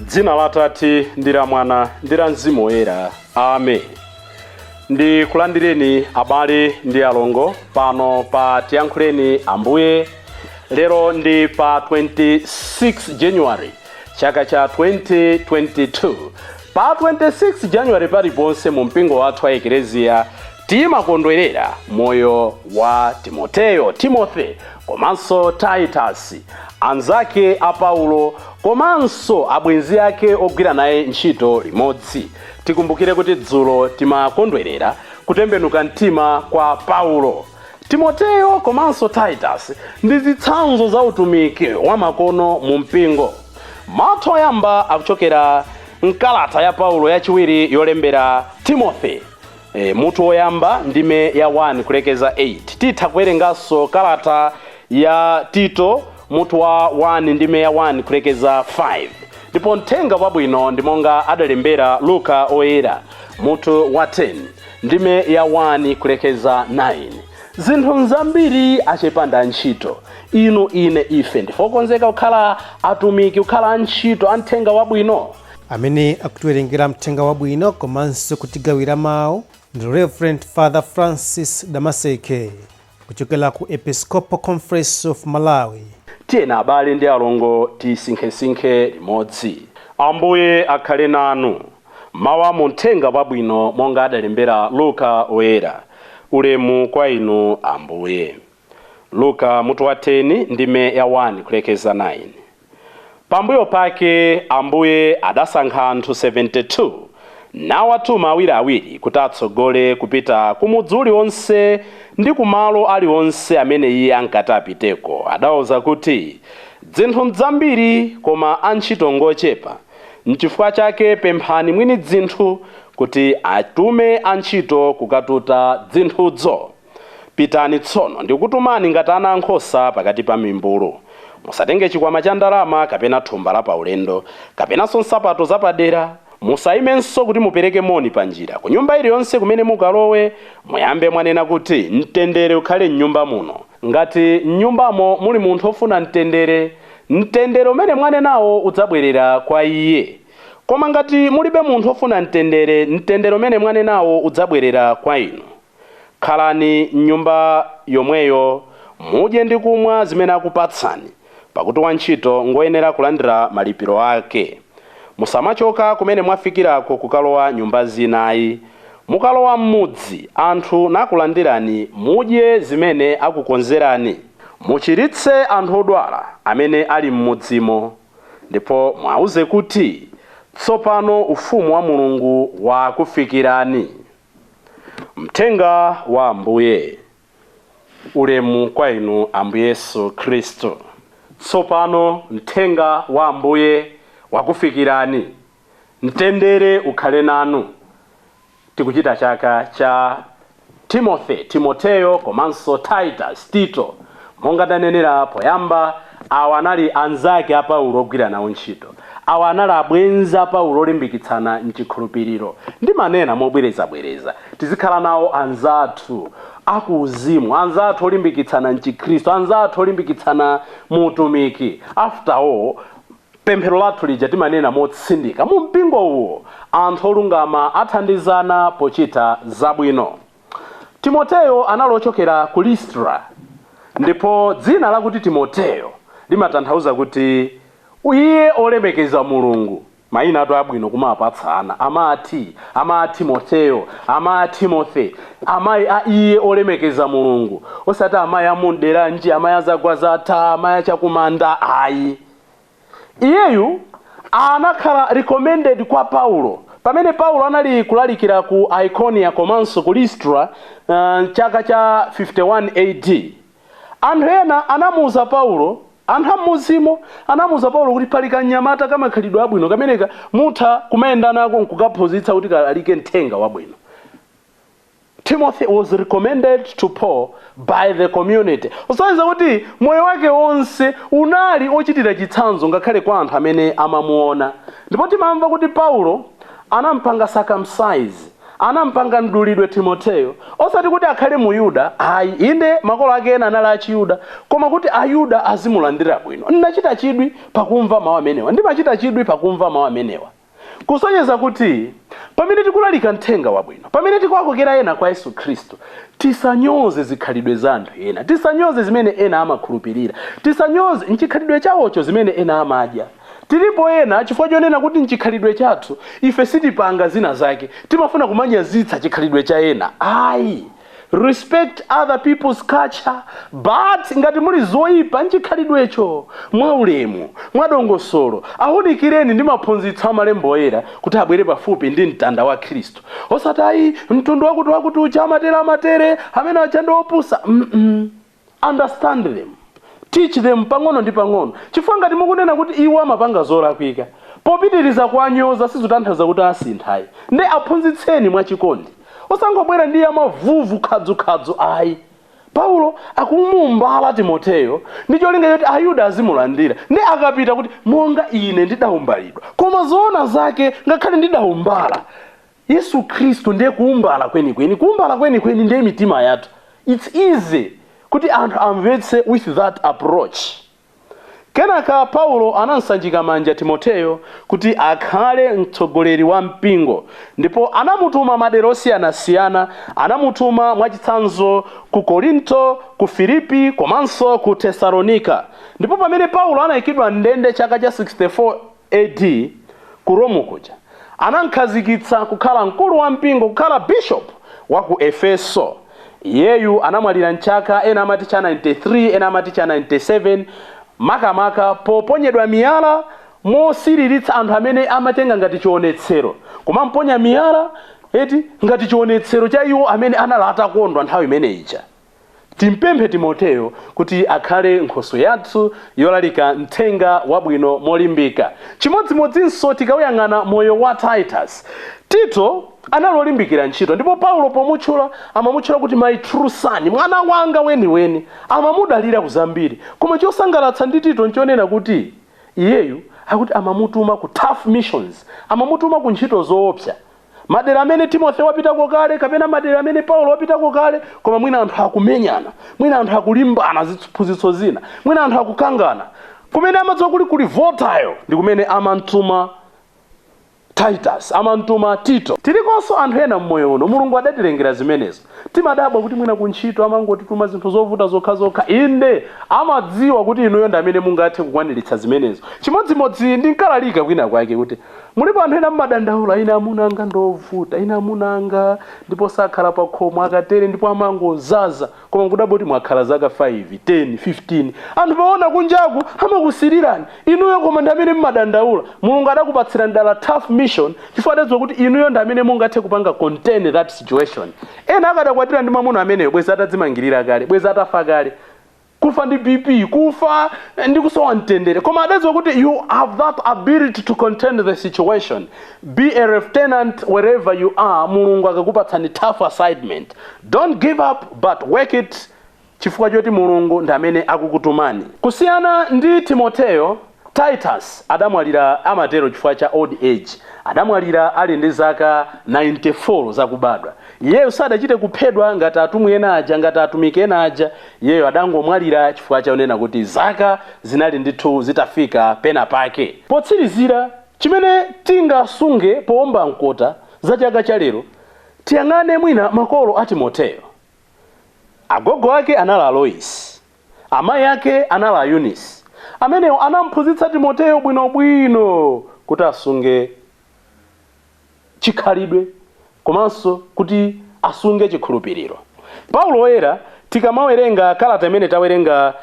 Dzina la Atate ndi la Mwana ndi la Mzimu Woyera. Amen. Ndi kulandireni abale ndi alongo pano pa Tiyankhuleni Ambuye. Lero ndi pa 26 January chaka cha 2022. Pa 26 January paliponse mu mpingo wathu wa Eklezia timakondwerera moyo wa Timoteo, Timothy, komanso Titus, anzake a Paulo, komanso abwenzi ake ogwira naye ntchito limodzi. Tikumbukire kuti dzulo timakondwerera kutembenuka mtima kwa Paulo. Timoteo komanso Titus ndi zitsanzo za utumiki wa makono mu mpingo. Mawu oyamba akuchokera mkalata ya Paulo yachiwiri yolembera Timothy. Mutu woyamba ndime ya 1 kulekeza 8. Titha kuwerenganso kalata ya Tito mutu wa 1 ndime ya 1 kulekeza 5. Ndipo mthenga wabwino ndi monga adalembera Luka oyera mutu wa 10 ndime ya 1 kulekeza 9. Zinthu zambiri achepanda ntchito, inu ine ife ndifokonzeka kukhala atumiki, kukhala ntchito amthenga wabwino. Amene akutiwerengera mthenga wabwino komanso kutigawira mawu ndi Reverend Father Francis Damaseke kuchokera ku Episcopal Conference of Malawi. Tiyena abale ndi alongo tisinkhe limodzi. Ambuye akhale nanu. Mawu mu mthenga wabwino monga adalembera Luka oyera. Ulemu kwa inu Ambuye. Luka mutu wa 10 ndime ya 1 kulekeza 9. Pambuyo pake Ambuye adasankha anthu 72 nawatuma awiriawiri kuti atsogole kupita kumudzi uliwonse ndi kumalo aliwonse amene iye ankati apiteko. Adawuza kuti zinthu zambiri koma antchito ngochepa. N'chifukwa chake pemphani mwini zinthu kuti atume antchito kukatuta zinthuzo. Pitani tsono ndikutumani ngati ana ankhosa pakati pa mimbulu. Musatenge chikwama cha ndalama kapena thumba la paulendo kapenanso nsapato zapadera. Musayimenso kuti mupereke moni pa njira. Ku nyumba iliyonse kumene mukalowe muyambe mwanena kuti mtendere ukhale m'nyumba muno. Ngati m'nyumbamo muli munthu ofuna mtendere, mtendere umene mwanenawo udzabwerera kwa iye. Koma ngati mulibe munthu ofuna mtendere, mtendere umene mwanenawo udzabwerera kwa inu. Khalani m'nyumba yomweyo, mudye ndi kumwa zimene akupatsani, pakuti wantchito ngoyenera kulandira malipiro ake. Musamachoka kumene mwafikirako kukalowa nyumba zinayi. Mukalowa m'mudzi anthu nakulandirani, mudye zimene akukonzerani. Muchiritse anthu odwala amene ali m'mudzimo, ndipo mwauze kuti tsopano ufumu wa Mulungu wakufikirani. Mthenga wa Ambuye. Ulemu kwa inu Ambuye Yesu Kristo. Tsopano mthenga wa Ambuye wakufikirani. Mtendere ukhale nanu. Tikuchita chaka cha Timoteo komanso Titus, Tito. Monga danenera poyamba, awa anali anzake a Paulo ogwira nawo ntchito. Awa anali abwenzi a Paulo olimbikitsana mchikhulupiriro. Ndi manena mobwerezabwereza. Tizikhala nawo anzathu akuuzimu, anzathu olimbikitsana mchikhristu, anzathu olimbikitsana mu utumiki. After all, pemphero lathu lija timanena motsindika mu mpingo uwo anthu olungama athandizana pochita zabwino. Timoteo analochokera ku Listra, ndipo dzina lakuti Timoteo limatanthauza kuti iye olemekeza Mulungu. Mayina atu abwino kumapatsana, amati Timoteo, Timothy, amayi a iye olemekeza Mulungu. Osati amayi amundera nji, amayi azagwazata, amayi achakumanda ayi. Iyeyu anakhala recommended kwa Paulo. Pamene Paulo anali kulalikira ku Ikonia komanso ku Listra chaka cha 51 AD. Anthu ena anamuuza Paulo, anthu amuzimo anamuuza Paulo kuti pali kanyamata kamakhalidwe abwino kameneka mutha kumayenda nako nkukaphunzitsa kuti kalike mthenga wabwino. Timothy was recommended to Paul by the community. Usaiza kuti moyo wake wonse unali ochitira chitsanzo ngakhale kwa anthu amene amamuona. Ndipo timamva kuti Paulo anampanga circumcise, anampanga mdulidwe Timoteo osati kuti akhale mu Yuda ayi inde makolo ake ena anali achiyuda koma kuti ayuda azimulandira bwino. Ndinachita chidwi pakumva mawu amenewa ndimachita chidwi pakumva mawu amenewa kusonyeza kuti pamene tikulalika mthenga wabwino pamene tikuwakokera ena kwa Yesu Khristu tisanyoze zikhalidwe za anthu ena tisanyoze zimene ena amakhulupirira tisanyoze nchikhalidwe chawocho zimene ena amadya. Tilipo ena chifukwa chonena kuti nchikhalidwe chathu ife sitipanga zina zake timafuna kumanyazitsa chikhalidwe cha ena ayi. Respect other people's culture, but ngati muli zoyipa nchikhalidwecho mwaulemu mwadongosolo awunikireni ndi maphunzitso amalembo oyera kuti abwere pafupi ndi mtanda wa Khristu osati ayi mtundu wakuti uja amatere amene achanda opusa. Understand them, teach them pang'ono ndi pang'ono chifukwa ngati mukunena kuti iwo amapanga zolakwika popitiriza kuwanyoza sizotanthauza kuti asinthayi ndi aphunzitseni mwachikondi osangobwera ndi amavuvu khadzukhadzu ayi. Paulo akumuumbala Timoteo ndi cholinga choti ayuda azimulandira ndi akapita kuti monga ine ndidawumbalidwa koma zoona zake ngakhale ndidawumbala Yesu Khristu ndiye kuumbala kwenikweni. Kuumbala kwenikweni ndiye mitima yathu. It's easy kuti anthu amvetse with that approach. Kenaka Paulo anamsanjika manja Timoteo kuti akhale mtsogoleri wa mpingo ndipo anamutuma madera osiyanasiyana. Anamutuma mwachitsanzo ku Korinto, ku Filipi komanso ku Tesalonika. Ndipo pamene Paulo anayikidwa ndende chaka cha 64 AD ku Rome kuja anamkhazikitsa kukhala mkulu wa mpingo kukhala bishop wa ku Efeso. Yeyu anamwalira mchaka ena amati cha 93 ena amati cha 97 makamaka poponyedwa miyala mosiriritsa anthu amene amatenga ngati chionetsero kumamponya miyala eti ngati chionetsero cha iwo amene analata kondwa nthawi imene ija. Timpemphe Timoteo kuti akhale nkhoswe yathu yolalika mthenga wabwino molimbika. Chimodzimodzinso tikawuyang'ana moyo wa Titus. Tito analolimbikira ntchito ndipo Paulo pomutchula amamutchula kuti my true son, mwana wanga weniweni, amamudalira kuzambiri. Koma chosangalatsa ndi Tito nchonena kuti iyeyu akuti amamutuma ku tough missions, amamutuma ku ntchito zoopsa. Madera amene Timoteo wapitako kale kapena madera amene Paulo wapitako kale koma mwina anthu akumenyana, mwina anthu akulimbana ziphunzitso zina, mwina anthu akukangana. Kumene amadziwa kuli volatile ndi kumene amantuma Titus, amantuma Tito. Tilikonso anthu ena mmoyo uno Mulungu adatilengera zimenezo. Timadabwa kuti mwina kuntchito amangotituma zinthu zovuta zokha inde amadziwa kuti inuyo ndi amene mungathe kukwaniritsa zimenezo. Chimodzimodzi ndinkalalika kwina kwake kuti mulipo anthu ena mmadandaula ina amunanga ndovuta ina amunanga ndipo sakhala pa khomo akatere ndipo amangozaza koma kudaboti mwakhala zaka 5 10 15 anthu paona kunjaku amakusirirani inuyo koma ndi amene mmadandaula. Mulungu adakupatsira ndala tough mission chifukwa adadziwa kuti inuyo ndi amene mungathe kupanga contain that situation. Ena akadakwatira ndi mwamuna ameneyo bweza atadzimangirira kale bweza atafa kale kufa ndi BP kufa ndi kusowa mtendere koma adadziwa kuti you have that ability to contend the situation. Be a lieutenant wherever you are. Mulungu akakupatsani tough assignment, don't give up but work it chifukwa choti Mulungu ndi amene akukutumani. Kusiyana ndi Timoteo, Titus adamwalira amatero chifukwa cha old age. Adamwalira ali ndi zaka 94 zakubadwa. Yeyo sadachite kuphedwa ngati atumwi ena aja ngati atumiki ena aja. Yeyo adangomwalira chifukwa chaonena kuti zaka zinali ndithu zitafika pena pake. Potsirizira chimene tingasunge poomba mkota za chaka cha lero tiyang'ane mwina makolo a Timoteo. Agogo ake anali Alois, amayi ake anali Eunice. Amenewo anamphunzitsa Timoteo bwinobwino kuti asunge chikhalidwe komanso kuti asunge chikhulupiriro. Paulo oyera tikamawerenga kalata imene tawerenga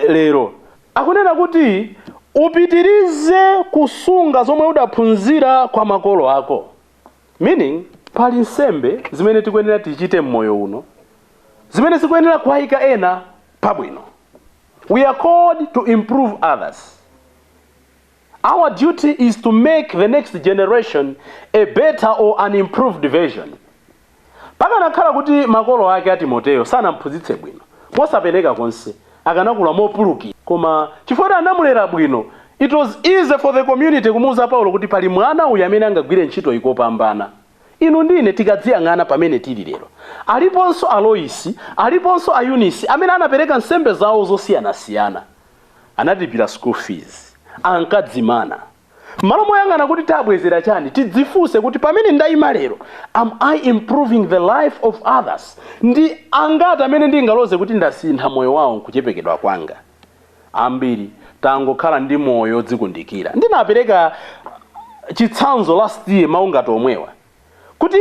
lero akunena kuti upitirize kusunga zomwe udaphunzira kwa makolo ako. Meaning pali nsembe zimene tikuyenera tichite mmoyo uno zimene zikuyenera kuwayika ena pabwino. We are called to improve others. Our duty is to make the next generation a better or an improved version. Pakanakhala kuti makolo ake a Timoteo sanamphunzitse bwino mosapereka konse akanakula mopuluki koma chifukwa anamulera bwino it was easy for the community kumuuza Paulo kuti pali mwana uyu amene angagwire ntchito ikopambana. inu ndine tikadziyang'ana pamene tili lero, aliponso Aloisi, aliponso Ayunisi amene anapereka nsembe zawo zosiyanasiyana, anatipira school fees, ankadzimana. Malo moyang'ana kuti tabwezera chani, tidzifunse kuti pamene ndayima lero, am I improving the life of others? Ndi angati amene ndingaloze kuti ndasintha moyo wawo kuchepekedwa kwanga? Ambiri tangokhala ndi moyo dzikundikira. Ndinapereka chitsanzo last year maungati omwewa kuti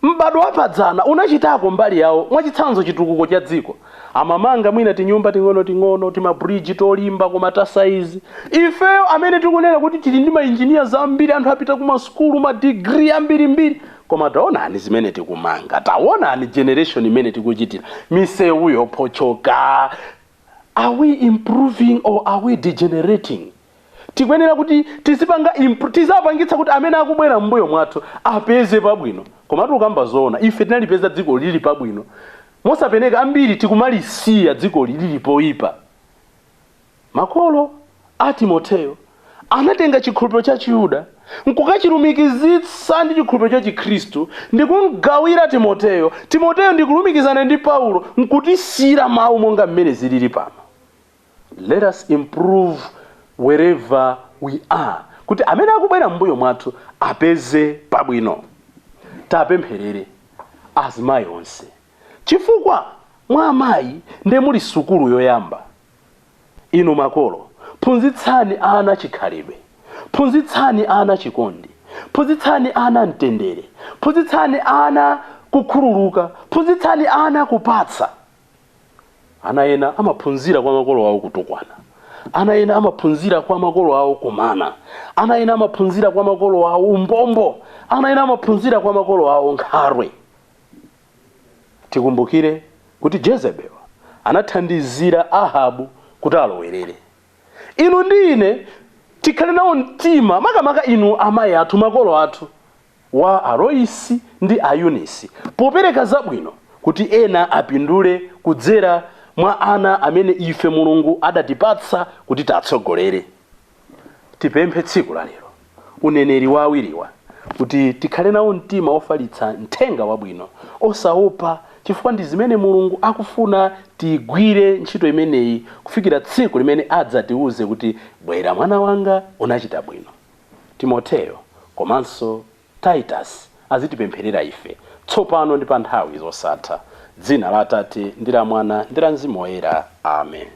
m'bado wapadzana unachitako mbali yawo mwachitsanzo chitukuko cha dziko. Amamanga mwina tinyumba ting'ono timabridge tolimba koma tasaizi. Ifeyo amene tikunena kuti tili ndi mainjiniya zambiri, anthu apita kuma skulu ma degree ambirimbiri, koma taonani zimene tikumanga, taonani generation imene tikuchitira, misewu yopochoka. Are we improving or are we degenerating? Tikwenera kuti tizapangitsa kuti amene akubwera mbuyo mwathu apeze pabwino. Koma tukamba zoona, ife tinalipeza dziko lili pabwino, mosapeneka ambiri tikumalisiya dziko lili poipa. Makolo a Timoteo anatenga chikhulupiriro cha Chiyuda nkukachilumikizitsa ndi chikhulupiriro cha Chikhristu, ndikungawira Timoteo. Timoteo ndikulumikizana ndi Paulo nkutisira mawu monga mmene zilili pano. Let us improve wherever we are, kuti amene akubwera mbuyo mwathu apeze pabwino. Tapempherere azimayi onse, chifukwa mwa amayi ndi muli sukulu yoyamba. Inu makolo, phunzitsani ana chikhalidwe, phunzitsani ana chikondi, phunzitsani ana mtendere, phunzitsani ana kukhululuka, phunzitsani ana kupatsa. Ana ena amaphunzira kwa makolo awo kutukwana, ana ena amaphunzira kwa makolo awo kumana, ana ena amaphunzira kwa makolo awo umbombo, ana ena amaphunzira kwa makolo awo nkharwe. Tikumbukire kuti Jezebel anathandizira Ahabu kuti alowerere. Inu ndine tikhale nawo mtima, makamaka inu amayi athu, makolo athu wa Aloisi ndi Ayunisi, popereka zabwino kuti ena apindule kudzera mwa ana amene ife Mulungu adatipatsa kuti tatsogolere. Tipemphe tsiku la lero uneneri wa awiriwa kuti tikhale nawo mtima ofalitsa mthenga wabwino, osaopa, chifukwa ndi zimene Mulungu akufuna tigwire ntchito imeneyi kufikira tsiku limene adzatiuze kuti bwera mwana wanga, unachita bwino. Timoteo komanso Titus azitipempherera ife tsopano ndi pa nthawi zosatha. Dzina la Atate ndi la Mwana ndi la Mzimu Woyera. Amen.